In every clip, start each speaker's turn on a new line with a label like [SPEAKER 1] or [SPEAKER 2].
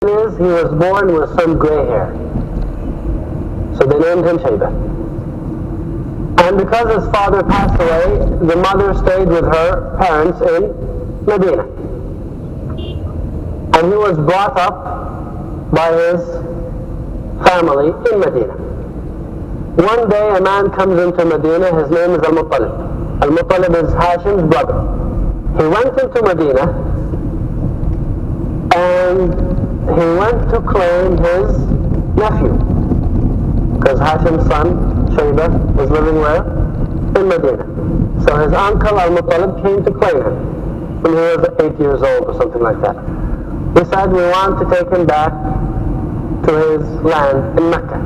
[SPEAKER 1] is he was born with some gray hair. So they named him Shaybah. And because his father passed away, the mother stayed with her parents in Medina. And he was brought up by his family in Medina. One day a man comes into Medina, his name is Al-Muttalib. Al-Muttalib is Hashim's brother. He went into Medina and he went to claim his nephew. Because Hashim's son, Shaybah, was living where? In Medina. So his uncle Al-Muttalib came to claim him when he was 8 years old or something like that. He said, we want to take him back to his land in Mecca.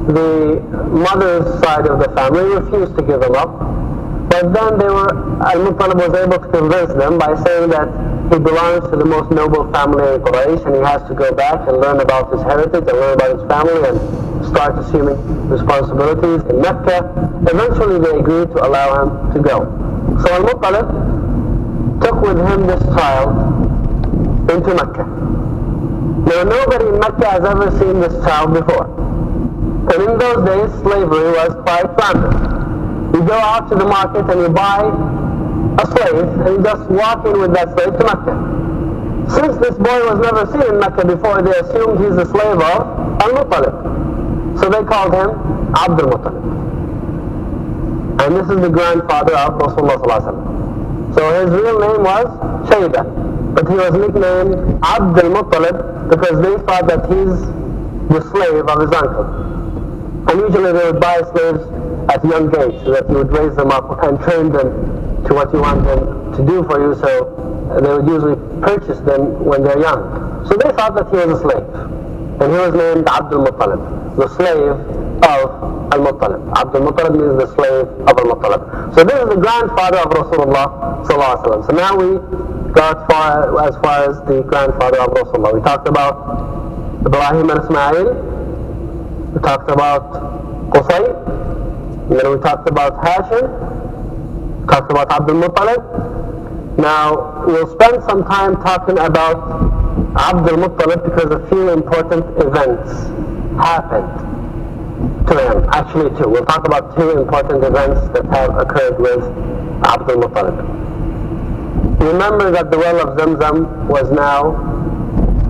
[SPEAKER 1] The mother's side of the family refused to give him up, but then Al-Muttalib was able to convince them by saying that he belongs to the most noble family in Quraysh and he has to go back and learn about his heritage and learn about his family and start assuming responsibilities in Mecca. Eventually they agreed to allow him to go. So Al-Muttalib took with him this child into Mecca. Now nobody in Mecca has ever seen this child before. And in those days, slavery was quite rampant. You go out to the market and you buy a slave and you just walk in with that slave to Mecca. Since this boy was never seen in Mecca before, they assumed he's a slave of Al-Muttalib. So they called him Abdul Muttalib. And this is the grandfather of Rasulullah sallallahu alaihi wasallam. So his real name was Shaybah, but he was nicknamed Abdul Muttalib because they thought that he's the slave of his uncle. And usually they would buy slaves at young age so that you would raise them up and train them to what you want them to do for you, so they would usually purchase them when they're young. So they thought that he was a slave. And he was named Abdul Muttalib, the slave of Al-Muttalib. Abdul Muttalib means the slave of Al-Muttalib. So this is the grandfather of Rasulullah sallallahu alaihi wasallam. So now we got as far as the grandfather of Rasulullah. We talked about Ibrahim and Ismail. We talked about Qusay, and then we talked about Hashim, talked about Abdul Muttalib. Now we'll spend some time talking about Abdul Muttalib because a few important events happened to him. Actually two. We'll talk about two important events that have occurred with Abdul Muttalib. Remember that the well of Zamzam was now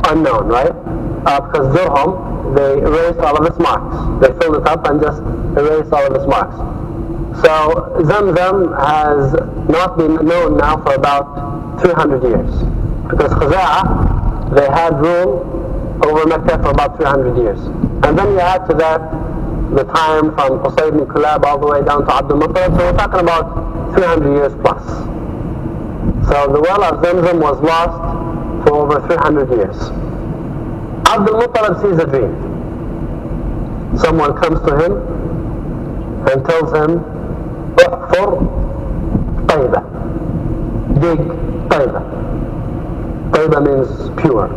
[SPEAKER 1] unknown, right? Because Zurhum, they erased all of its marks. They filled it up and just erased all of its marks. So Zamzam has not been known now for about 300 years. Because Khuza'ah, they had rule over Mecca for about 300 years. And then you add to that the time from Qusay ibn Kulab all the way down to Abdul Muttalib. So we're talking about 300 years plus. So the well of Zamzam was lost for over 300 years. Abdul Muttalib sees a dream. Someone comes to him and tells him, "Uhfur Tayba." Dig Tayba. Tayba means pure.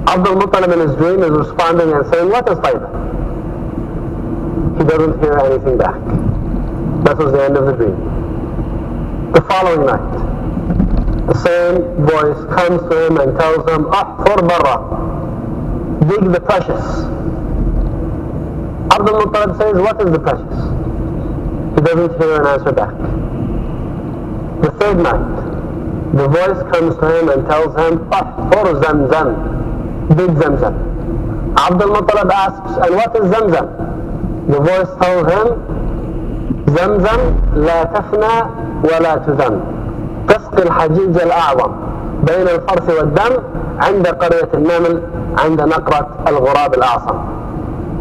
[SPEAKER 1] Abdul Muttalib in his dream is responding and saying, "What is Tayba?" He doesn't hear anything back. That was the end of the dream. The following night, the same voice comes to him and tells him, "Uhfur Barra." Dig the precious. Abdul Muttalib says, "What is the precious?" He doesn't hear an answer back. The third night, the voice comes to him and tells him, "Ahfur Zamzam." Dig Zamzam. Abdul Muttalib asks, "And what is Zamzam?" The voice tells him, "Zamzam la tafna wa la tudam. تسقي الحجيج الأعظم بين الفرث والدم عند قرية النمل عند نقرة الغراب الأعصم."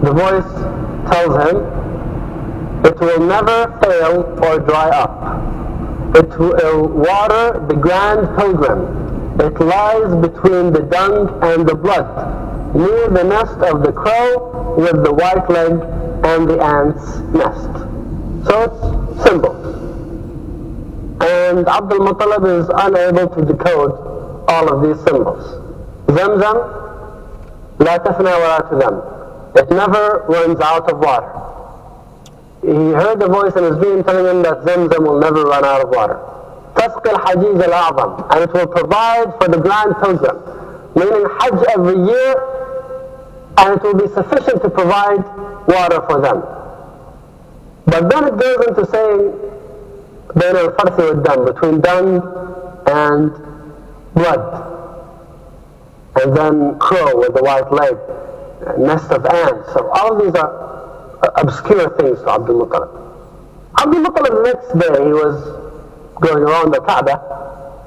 [SPEAKER 1] The voice tells him, "It will never fail or dry up. It will water the grand pilgrim. It lies between the dung and the blood, near the nest of the crow with the white leg and the ant's nest." So it's symbols. And Abdul Muttalib is unable to decode all of these symbols. Zamzam, la tafna wa la tudam. It never runs out of water. He heard the voice in his dream telling him that Zamzam will never run out of water. تسقي الحجيج الأعظم, and it will provide for the grand pilgrim. meaning Hajj every year, and it will be sufficient to provide water for them. But then it goes into saying, بين الفرث والدم, between dung and blood. And then crow with the white leg, nest of ants. So all of these are obscure things to Abdul Muttalib. Abdul Muttalib the next day, he was going around the Kaaba,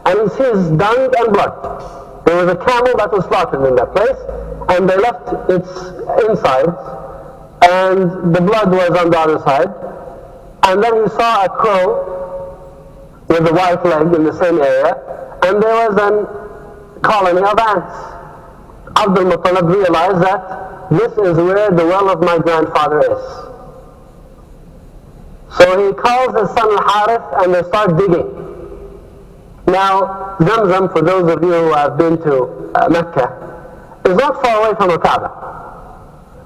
[SPEAKER 1] and he sees dung and blood. There was a camel that was slaughtered in that place, and they left its insides, and the blood was on the other side. And then he saw a crow with a white leg in the same area, and there was a colony of ants. Abdul Muttalib realized that this is where the well of my grandfather is. So he calls his son Al-Harith, and they start digging. Now, Zamzam, for those of you who have been to Mecca, is not far away from the Kaaba.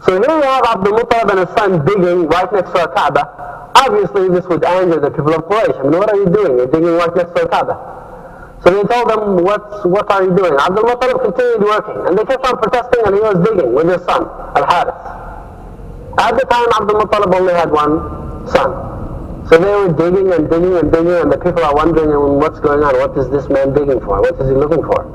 [SPEAKER 1] So here you have Abdul Muttalib and his son digging right next to a Kaaba. Obviously this would anger the people of Quraysh. I mean, what are you doing? You're digging right next to a Kaaba. So they told him, what are you doing? Abdul Muttalib continued working, and they kept on protesting, and he was digging with his son, Al-Harith. At the time, Abdul Muttalib only had one son. So they were digging and digging and digging, and the people are wondering, what's going on? What is this man digging for? What is he looking for?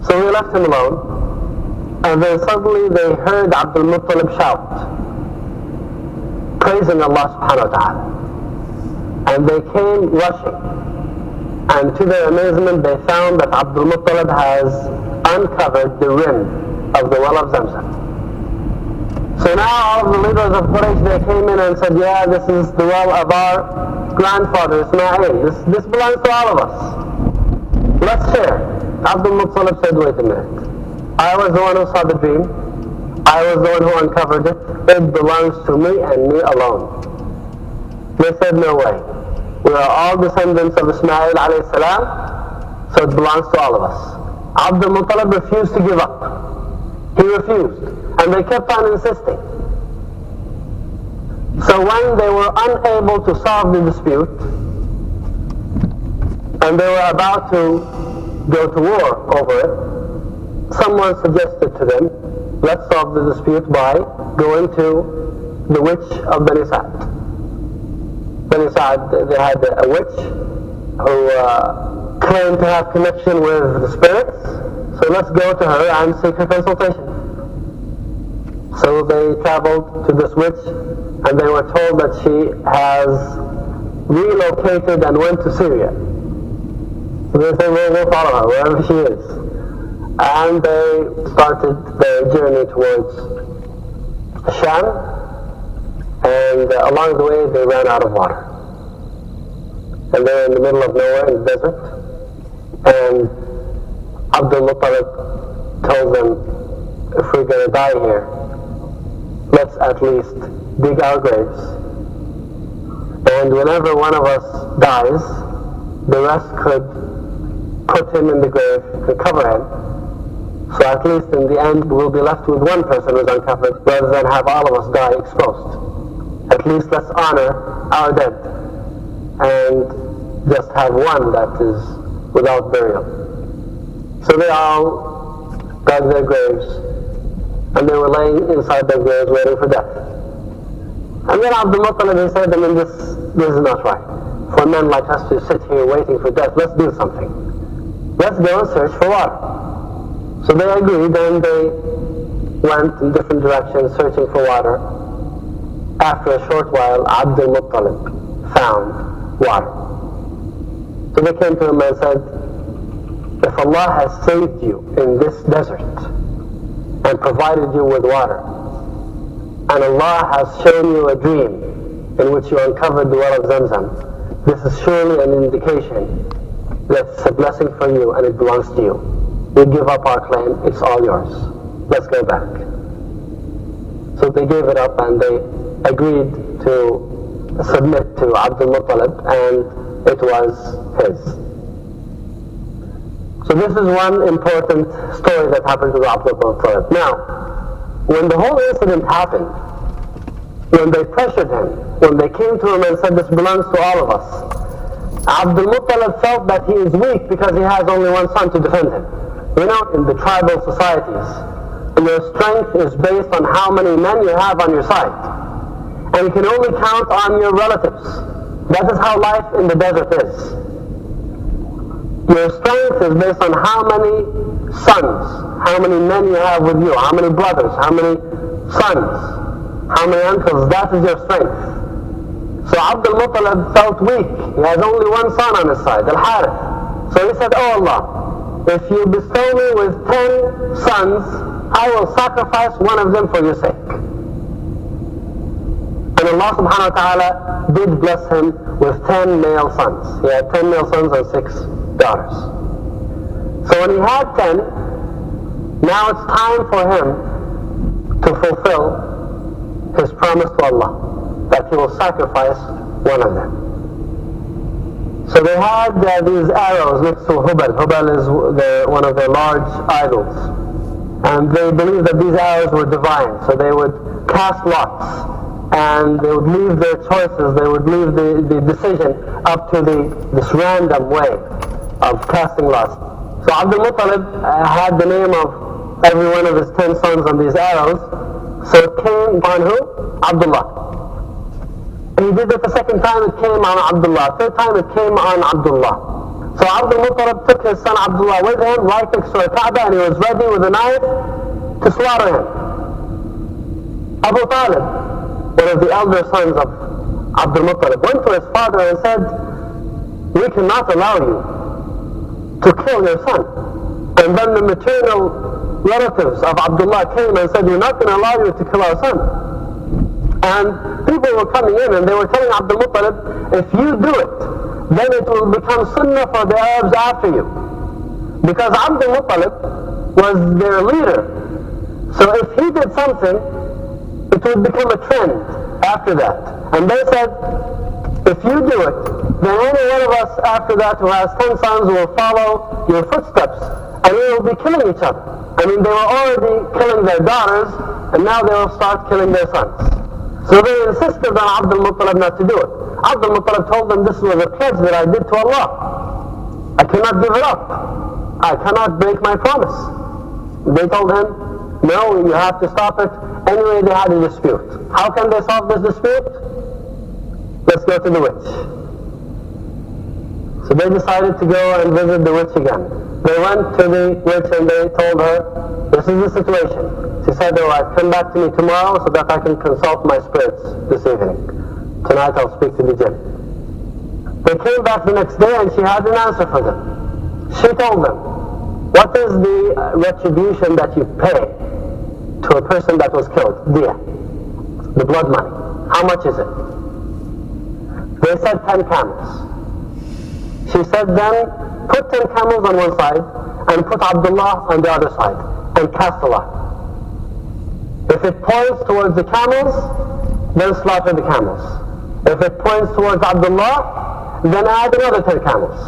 [SPEAKER 1] So we left him alone, and then suddenly they heard Abdul Muttalib shout, praising Allah subhanahu wa ta'ala. And they came rushing. And to their amazement, they found that Abdul Muttalib has uncovered the rim of the well of Zamzam. So now all of the leaders of Quraysh, they came in and said, yeah, this is the well of our grandfather Ismail. This belongs to all of us. Let's share. Abdul Muttalib said, wait a minute. I was the one who saw the dream. I was the one who uncovered it. It belongs to me and me alone. They said, no way. We are all descendants of Ismail alayhi salam, so it belongs to all of us. Abdul Muttalib refused to give up. He refused. And they kept on insisting. So when they were unable to solve the dispute, and they were about to go to war over it, someone suggested to them, let's solve the dispute by going to the witch of Bani Sa'd. Bani Sa'd, they had a witch who claimed to have connection with the spirits, so let's go to her and seek her consultation. So they traveled to this witch, and they were told that she has relocated and went to Syria. So they said, we'll follow her wherever she is. And they started their journey towards Sham, and along the way they ran out of water. And they were in the middle of nowhere in the desert, and Abdul Muttalib told them, if we're going to die here, let's at least dig our graves, and whenever one of us dies, the rest could put him in the grave, could cover him. So at least in the end we'll be left with one person who's uncovered, rather than have all of us die exposed. At least let's honor our dead and just have one that is without burial. So they all dug their graves, and they were laying inside their graves waiting for death. And then Abdul Muttalib said, this is not right. For men like us to sit here waiting for death, let's do something. Let's go and search for water. So they agreed, and they went in different directions searching for water. After a short while, Abdul Muttalib found water. So they came to him and said, if Allah has saved you in this desert and provided you with water, and Allah has shown you a dream in which you uncovered the well of Zamzam, this is surely an indication that it's a blessing for you and it belongs to you. We give up our claim, it's all yours. Let's go back. So they gave it up, and they agreed to submit to Abdul Muttalib, and it was his. So this is one important story that happened to Abdul Muttalib. Now, when the whole incident happened, when they pressured him, when they came to him and said, this belongs to all of us, Abdul Muttalib felt that he is weak because he has only one son to defend him. You know, in the tribal societies, your strength is based on how many men you have on your side. And you can only count on your relatives. That is how life in the desert is. Your strength is based on how many sons, how many men you have with you, how many brothers, how many sons, how many uncles. That is your strength. So Abdul Muttalib felt weak. He has only one son on his side, Al-Harith. So he said, "Oh Allah, if you bestow me with 10 sons, I will sacrifice one of them for your sake." And Allah subhanahu wa ta'ala did bless him with 10 male sons. He had 10 male sons and 6 daughters. So when he had 10, now it's time for him to fulfill his promise to Allah, that he will sacrifice one of them. So they had these arrows next to Hubal. Hubal is one of their large idols. And they believed that these arrows were divine. So they would cast lots, and they would leave their choices, they would leave the decision up to this random way of casting lots. So Abdul Muttalib had the name of every one of his 10 sons on these arrows. So it came on who? Abdullah. And he did it the second time, it came on Abdullah. Third time it came on Abdullah. So Abdul Muttalib took his son Abdullah with him right next to the Kaaba, and he was ready with a knife to slaughter him. Abu Talib, one of the elder sons of Abdul Muttalib, went to his father and said, "We cannot allow you to kill your son." And then the maternal relatives of Abdullah came and said, "We're not going to allow you to kill our son." And people were coming in and they were telling Abdul Muttalib, "If you do it, then it will become sunnah for the Arabs after you." Because Abdul Muttalib was their leader. So if he did something, it would become a trend after that. And they said, if you do it, then any one of us after that who has 10 sons will follow your footsteps, and we will be killing each other. I mean, they were already killing their daughters, and now they will start killing their sons. So they insisted on Abdul Muttalib not to do it. Abdul Muttalib told them, "This was a pledge that I did to Allah. I cannot give it up. I cannot break my promise." They told him, "No, you have to stop it." Anyway, they had a dispute. How can they solve this dispute? Let's go to the witch. So they decided to go and visit the witch again. They went to the witch and they told her, "This is the situation." She said, "All right, come back to me tomorrow so that I can consult my spirits this evening. Tonight I'll speak to the jinn." They came back the next day and she had an answer for them. She told them, "What is the retribution that you pay to a person that was killed? Diya, the blood money. How much is it?" They said 10 camels. She said, "Then put 10 camels on one side and put Abdullah on the other side and cast a lot. If it points towards the camels, then slaughter the camels. If it points towards Abdullah, then add another 10 camels."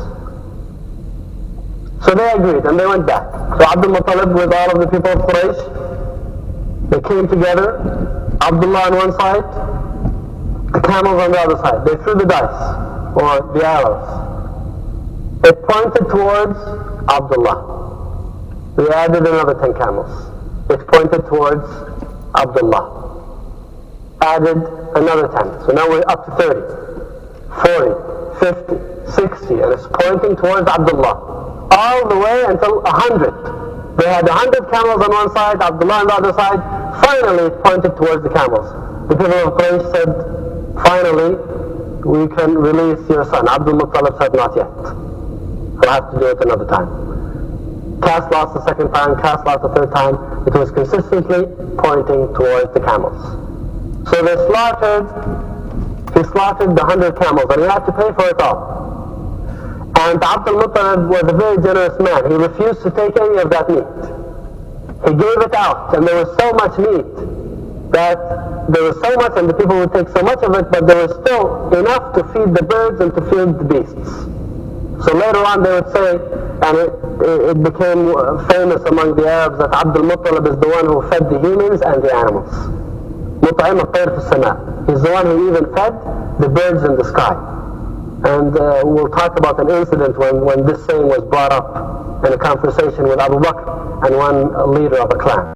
[SPEAKER 1] So they agreed and they went back. So Abdul Muttalib with all of the people of Quraysh, they came together, Abdullah on one side, the camels on the other side. They threw the dice, or the arrows. It pointed towards Abdullah. They added another 10 camels. It pointed towards Abdullah. Added another 10. So now we're up to 30, 40, 50, 60, and it's pointing towards Abdullah. All the way until 100. They had 100 camels on one side, Abdullah on the other side. Finally, it pointed towards the camels. The people of Quraysh said, "Finally, we can release your son." Abdul Muttalib said, "Not yet. We'll have to do it another time." Cast lots the second time, cast lots the third time. It was consistently pointing towards the camels. So he slaughtered the 100 camels, and he had to pay for it all. And Abdul Muttalib was a very generous man. He refused to take any of that meat. He gave it out, and there was so much meat that there was so much, and the people would take so much of it, but there was still enough to feed the birds and to feed the beasts. So later on they would say, and it became famous among the Arabs, that Abdul Muttalib is the one who fed the humans and the animals. مطعم الطير في السماء. He's the one who even fed the birds in the sky. And we'll talk about an incident when this saying was brought up in a conversation with Abu Bakr and one leader of a clan.